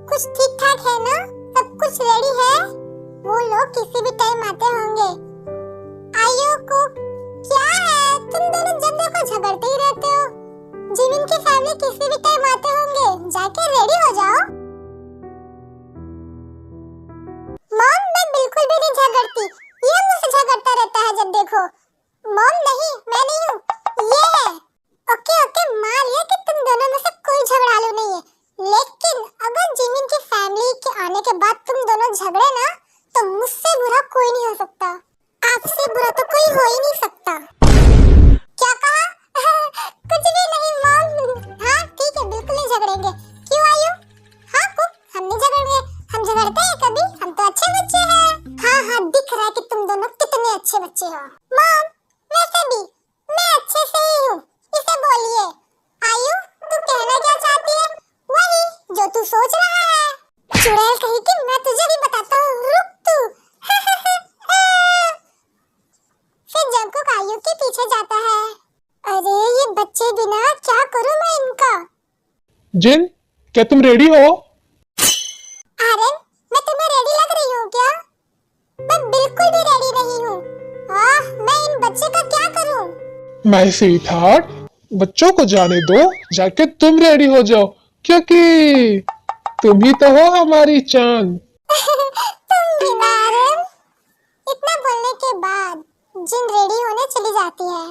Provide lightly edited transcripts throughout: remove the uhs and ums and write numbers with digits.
कुछ ठीक ठाक है ना? सब कुछ रेडी है? वो लोग किसी भी टाइम आते होंगे। आयो को क्या है, तुम दोनों जब देखो झगड़ते ही रहते हो। जिमिन की फैमिली किसी भी टाइम आते होंगे, जाके रेडी हो जाओ। मॉम, मैं बिल्कुल भी नहीं झगड़ती, ये मुझसे झगड़ता रहता है जब देखो। मॉम नहीं, मैं नहीं हूँ, ये है। ओके ओके, मान लिया कि तुम दोनों में से कोई झगड़ालू नहीं है, लेकिन अगर जिमिन की फैमिली के आने के बाद तुम दोनों झगड़े ना, तो मुझसे बुरा कोई नहीं हो सकता। आपसे बुरा तो कोई हो ही नहीं सकता। क्या कहा? कुछ भी नहीं मॉम। हाँ ठीक है, बिल्कुल नहीं झगड़ेंगे। क्यों आयु? हाँ कुक, हम नहीं झगड़ेंगे। हम झगड़ते हैं कभी? हम तो अच्छे बच्चे हैं। हाँ हाँ, दिख रहा है कि तुम दोनों कितने अच्छे बच्चे हो। मॉम, वैसे भी मैं अच्छे से ही हूँ, इसे बोलिए। आयु, तू कहना क्या चाहती है? वही जो तू सोच रहा है। चुड़ैल कही कि मैं तुझे भी बताता हूँ, रुक तू। फिर जंकुक आयु के पीछे जाता है। अरे ये बच्चे बिना क्या करूँ मैं इनका? जिन, क्या तुम रेडी हो? आर्यन, मैं तुम्हें रेडी लग रही हूँ क्या? मैं बिल्कुल भी रेडी नहीं हूँ। मैं इन बच्चे का क्या करूँ? माय स्वीट हार्ट, बच्चों को जाने दो, जाके तुम रेडी हो जाओ, क्योंकि तुम ही तो हो हमारी चांद। तुम भी ना आर्यन। इतना बोलने के बाद जिन रेडी होने चली जाती है।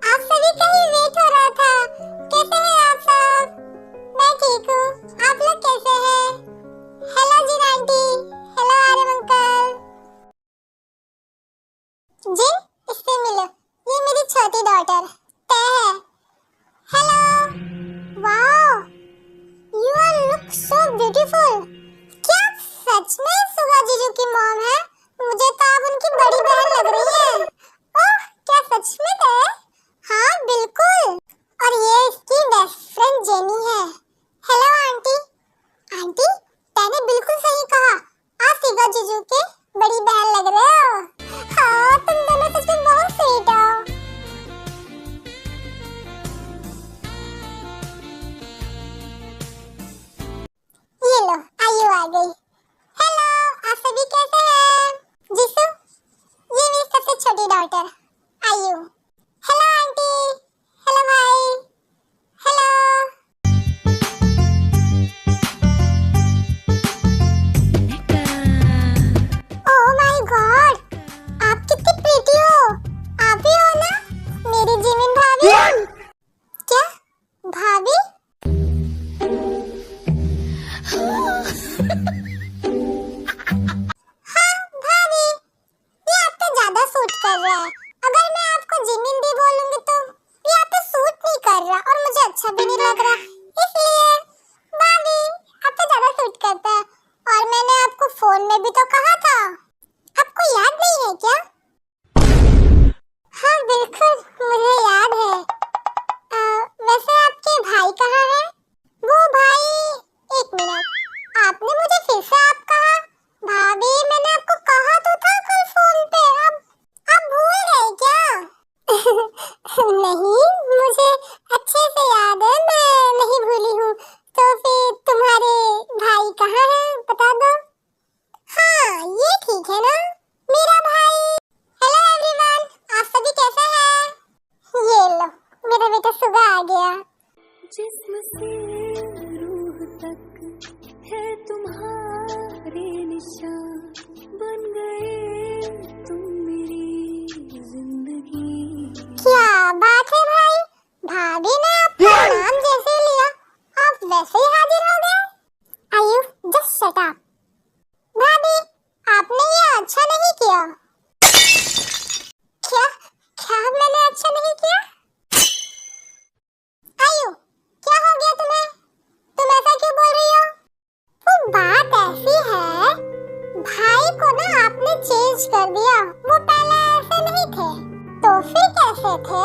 आप सभी का ही वेट हो रहा था। कैसे हैं आप सब? मैं ठीक हूँ, आप लोग कैसे हैं? Hello Jin aunty, hello Aryan uncle. Jin, इससे मिलो, ये मेरी छोटी डॉटर तय है। Hello, wow, you are look so beautiful. क्या आप सच में सुगा जीजू की मॉम है? मुझे तो आप उनकी बड़ी बहन लग रही है। ओह, क्या सच में है? हाँ बिल्कुल। और ये इसकी बेस्ट फ्रेंड जेनी है। Hello aunty. आंटी, मैंने बिल्कुल सही कहा, आप सुगा जीजू के बड़ी बहन लग रहे हो। हाँ, तुम दोनों सच में बहुत स्वीट हो। ये लो, आयु आ गई। हेलो, आप सभी कैसे हैं? जीसू, ये मेरी सबसे छोटी डॉटर आयु। हेलो आंटी, हेलो भाई, हेलो। ओह माय गॉड, आप कितनी प्रीटी हो। आप ही हो ना मेरी जिमिन भाभी? क्या भाभी? भाभी, ये आप पे ज्यादा सूट कर रहा है। अगर मैं आपको जिमिन भी बोलूंगी तो ये आप पे सूट नहीं कर रहा और मुझे अच्छा भी नहीं लग रहा। इसलिए भाभी, आप पे ज्यादा सूट करता है। और मैंने आपको फोन में भी तो कहा था, आपको याद नहीं है क्या? हाँ बिल्कुल, मुझे याद है। वैसे आपके भाई कहाँ हैं? वो भाई, एक मिनट, आपने मुझे फिर से आप कहा? भाभी, मैंने आपको कहा तो था कल फोन पे, अब भूल गए क्या? नहीं, मुझे अच्छे से याद है, मैं नहीं भूली हूँ। तो फिर तुम्हारे भाई कहाँ हैं, बता दो। हाँ, ये ठीक है ना, मेरा भाई। हेलो एवरीवन, आप सभी कैसे हैं? ये लो, मेरा बेटा सुगा आ गया। जिस्म से रूह तक है तुम्हारे निशान, बन गए तुम मेरी जिंदगी। क्या बात है भाई, भाभी ने आपका नाम जैसे लिया, आप वैसे ही हाजिर हो गए। आयु, जस्ट शट अप। भाभी, आपने ये अच्छा नहीं किया। चेंज कर दिया, वो पहले ऐसे नहीं थे, तो फिर कैसे थे?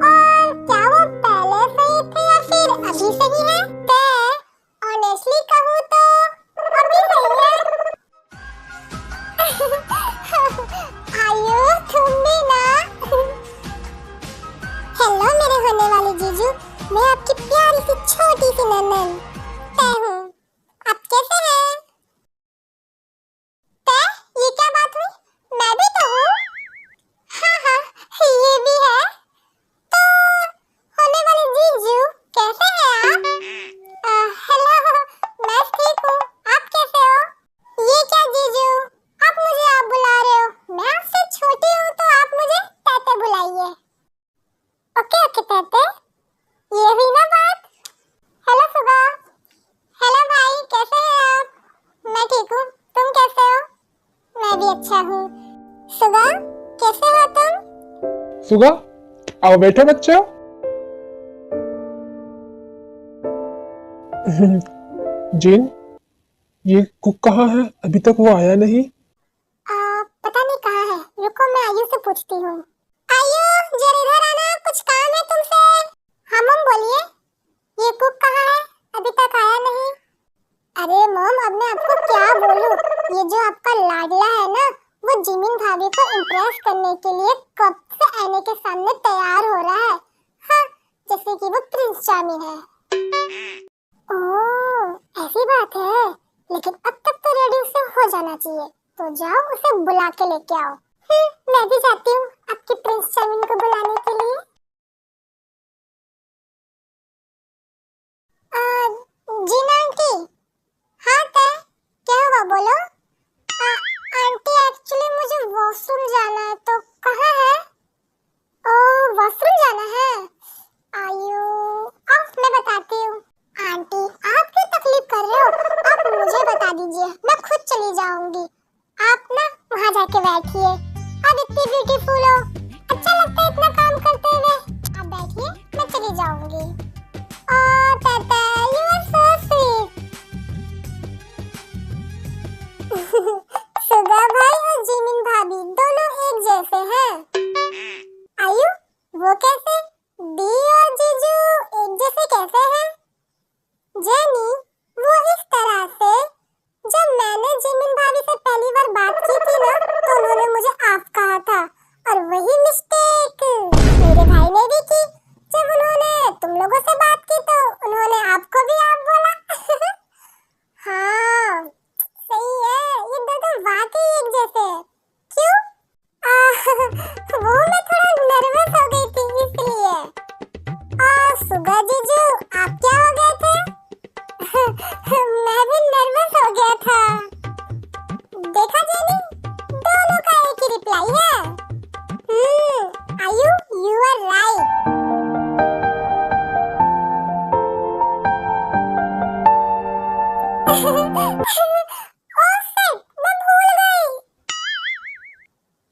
और क्या वो पहले सही थे या फिर अभी सही है? ऑनेस्टली कहूँ तो अभी सही है। आयु तुम भी ना। हेलो मेरे होने वाले जीजू, मैं आपकी प्यारी सी छोटी सी ननन तय हूँ। आप कैसे हैं? तय? ये क्या बात हुई? मैं भी तो हूँ। हाँ हाँ, ये भी है। तो होने वाले जीजू कैसे हैं आप? हेलो, मैं ठीक हूँ। आप कैसे हो? ये क्या जीजू, आप मुझे आप बुला रहे हो? मैं आपसे छोटी हूँ तो आप मुझे ताते बुलाइए। ओके ओके ताते, ये हुई ना बात। हेलो सुगा। हेलो भाई, कैसे हैं आप? मैं ठीक हूँ, तुम कैसे हो? मैं भी अच्छा हूँ। सुगा, कैसे हो तुम? सुगा, आओ बैठो बच्चों। जिन, ये कुक कहाँ है? अभी तक वो आया नहीं। पता नहीं कहाँ है, रुको मैं आयु से पूछती हूँ। आयु, जरा इधर आना, कुछ काम है तुमसे। हाँ मम बोलिए, ये कुक कहाँ है? अभी तक आया नहीं। अरे मम, अब मैं आपको क्या बोलूँ, ये जो आपका लाडला है ना, वो जिमिन भाभी को इम्प्रेस करने के लिए कब से आने के सामने तैयार हो रहा है। हाँ, जैसे कि वो प्रिंस चार्मिंग है। ओह, ऐसी बात है, लेकिन अब तक तो रेडी उसे हो जाना चाहिए, तो जाओ उसे बुला के लेके आओ। मैं भी जाती हूँ आपकी प्रिंस चार्मिंग को बुलाने के लिए। जी ना आंटी। हाँ तय, क्या हुआ बोलो। आंटी एक्चुअली मुझे वॉशरूम जाना है, तो कहाँ है? ओह, वॉशरूम जाना है। आयु, अब मैं बताती हूँ। आंटी, आप क्यों तकलीफ कर रहे हो? आप मुझे बता दीजिए, मैं खुद चली जाऊंगी। आप ना वहाँ जाके बैठिए, आप इतनी ब्यूटीफुल हो, अच्छा लगता है इतना काम करते हुए। आप बैठिए, मैं चली जाऊंगी। ओह ताता, यू आर सो स्वीट। सुगा भाई और जिमिन भाभी दोनों एक जैसे हैं। आयु, वो कैसे? दी और जीजू एक जैसे कैसे हैं? जेनी, वो इस तरह से, जब मैंने जिमिन भाभी से पहली बार बात की थी ना, तो उन्होंने मुझे आप कहा था, और वही मिस्टेक मेरे भाई ने भी की। जब उन्होंने तुम लोगों से बात की तो उन्होंने आपको भी आप बोला। हाँ सही है, ये दोनों वाकई एक जैसे हैं। क्यों? वो मैं थोड़ा नर्वस हो गई थी इसलिए। सुगा जीजू, आप क्या हो गए थे? मैं भी नर्वस हो गया था। देखा जेनी, दोनों का एक ही रिप्लाई है। Ayu, you are right. Oh shit, मैं भूल गई।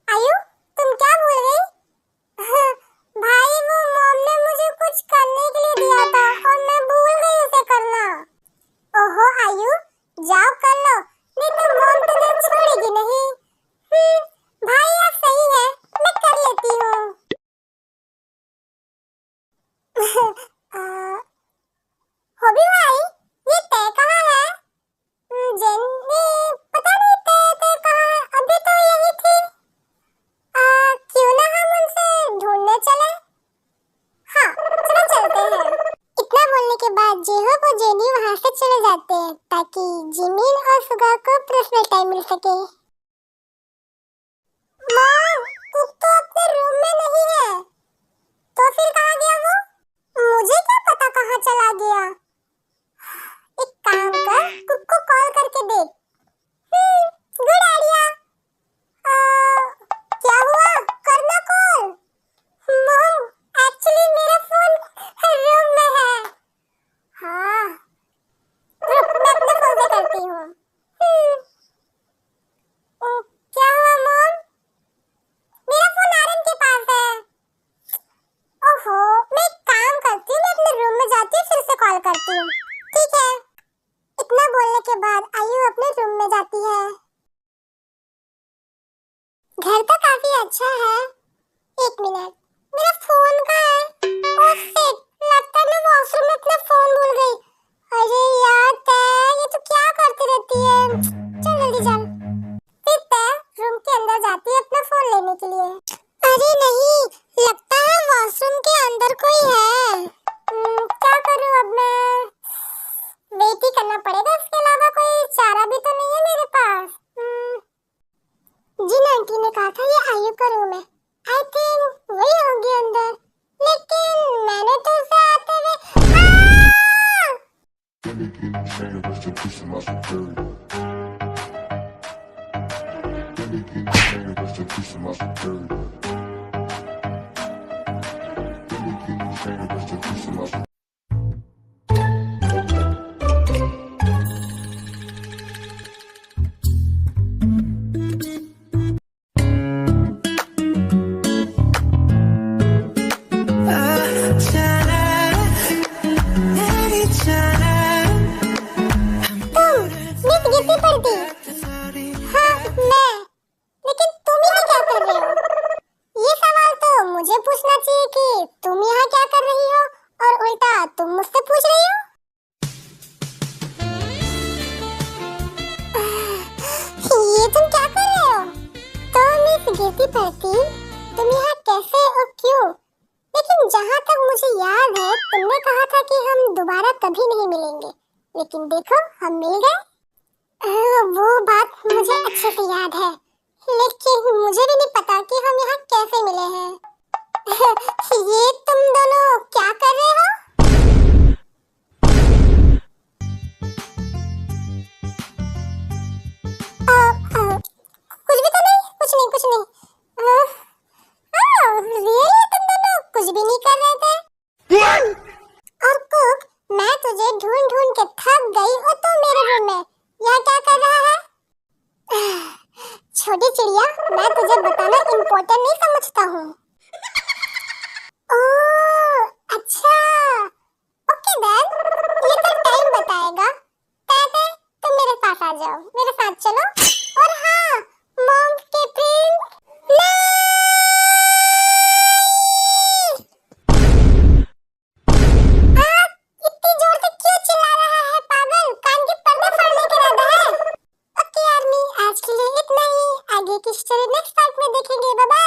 आयु, तुम क्या भूल गई? भाई, वो मॉम ने मुझे कुछ करने के लिए दिया था और मैं भूल गई उसे करना। ओहो आयु, जाओ कर लो, नहीं तो मॉम तुम्हें छोड़ेगी नहीं। भाई आप सही है, मैं कर लेती हूँ। हॉबी भाई, ये तय कहाँ है? जेनी, पता नहीं तय कहाँ है, अभी तो यही थी। क्यों ना हम उनसे ढूंढने चले? हाँ चलो चलते हैं। इतना बोलने के बाद जेहोब और जेनी वहाँ से चले जाते हैं, ताकि जिमिन और सुगा को पर्सनल टाइम मिल सके। मॉम, कुक तो अपने रूम में नहीं है, तो फिर कहाँ गया वो? मुझे क्या पता कहाँ चला गया। एक काम कर, कुक को कॉल करके देख। Good idea. क्या हुआ? करना कॉल। मॉम, एक्चुअली मेरा फोन रूम में है। हाँ, रुक मैं अपने फोन से करती हूँ। क्या हुआ मॉम? मेरा फोन आरन के पास है। ओहो, मैं एक काम करती हूँ, मैं अपने रूम में जाती हूँ, फिर उसे कॉल करती हूँ। ठीक है। इतना बोलने के बाद आयु अपने रूम में जाती है। घर तो काफी अच्छा है। एक मिनट, मेरा फोन कहाँ है? ओह शिट, लगता है मैं वॉशरूम में अपना फोन भूल गई। अरे यार तै, ये तो क्या करती रहती है। चल जल्दी चल। फिर तै रूम के अंदर जाती है अपना फोन लेने के लिए। अरे नहीं, लगता है वॉशरूम के अंदर कोई है। क्या करूं अब मैं? वेट ही करना पड़ेगा, इसके अलावा कोई चारा भी तो नहीं है मेरे पास। जिन आंटी ने कहा था ये आयु का रूम है, आई थिंक वही होंगी अंदर, लेकिन मैंने तो उसे आते हुए गिरती पड़ती। हाँ मैं, लेकिन तुम यहाँ क्या कर रहे हो? ये सवाल तो मुझे पूछना चाहिए कि तुम यहाँ क्या कर रही हो, और उल्टा तुम मुझसे पूछ रही हो। ये तुम क्या कर रहे हो? तो मिस गिरती पड़ती, तुम यहाँ कैसे और क्यों? लेकिन जहाँ तक मुझे याद है तुमने कहा था कि हम दोबारा कभी नहीं मिलेंगे, लेकिन देखो हम मिल गए। वो बात मुझे अच्छे से याद है, लेकिन मुझे भी नहीं पता कि हम यहाँ कैसे मिले हैं। ये तुम दोनों क्या कर रहे हो? कुछ भी तो नहीं, कुछ नहीं, कुछ नहीं। रियली तुम दोनों कुछ भी नहीं कर रहे थे? और कुक, मैं तुझे ढूंढ ढूंढ के थक गई और तू मेरे रूम में यहाँ क्या कर रहा है? छोटी चिड़िया, मैं तुझे बताना इम्पोर्टेंट नहीं समझता हूँ। ओह अच्छा, ओके देन, ये तो टाइम बताएगा। ताते तुम मेरे पास आ जाओ, मेरे साथ चलो। और हाँ, मॉम के प्रिंस इतनी जोर से क्यों चिल्ला रहा है पागल? कान के पर्दे फाड़ने के इरादा है? ओके आर्मी, आज के लिए इतना ही। आगे की स्टोरी नेक्स्ट पार्ट में देखेंगे। Bye bye.